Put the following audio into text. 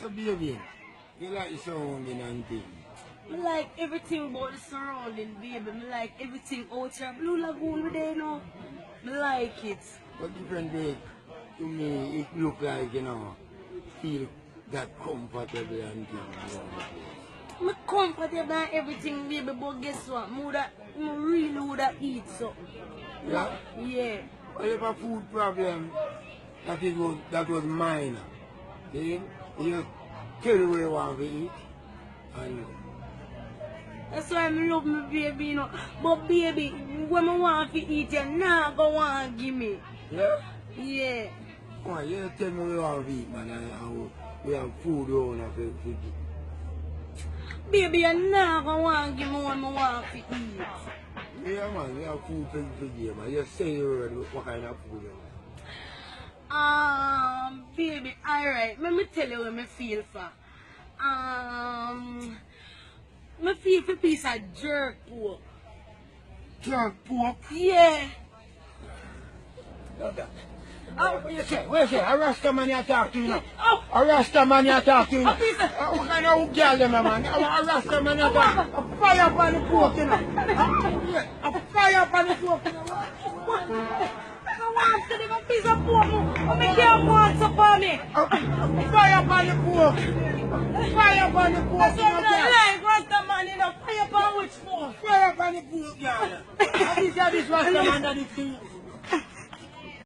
So baby, you like the surrounding and thing. I like everything about the surrounding, baby. I like everything out here. Blue Lagoon we there now. I like it. But different way to me it look like, feel that comfortable and things. I'm comfortable and everything, baby, but guess what? I really woulda eat so. Yeah? Yeah. Well, if a food problem, that was minor. See? You tell you where you want to eat. And That's why I love my baby, But baby, when I want to eat, you not go want to give me. yeah? Yeah. Why, you tell me where you want to eat, man, and we have food around for eat. Baby, you not go want to give me when I want to eat. Yeah, man, we have food for you, man. You say already what kind of food you want. Baby, alright, let me tell you what I feel for. I feel for a piece of jerk pork. Jerk pork? Yeah. What you say? What you say? A rasta man you talk to you now. Oh. A rasta man you talk to you now. A piece of... What kind of girl them, man? A rasta man you talk to. A fire upon the pork, you know. A fire upon the pork, you know. What? I want to give a piece of pork. I can't want to for me. A fire upon the pork. Fire upon the pork, That's you know. what I like. What's the man in a fire upon which pork? Fire upon the pork, girl. This rasta man that is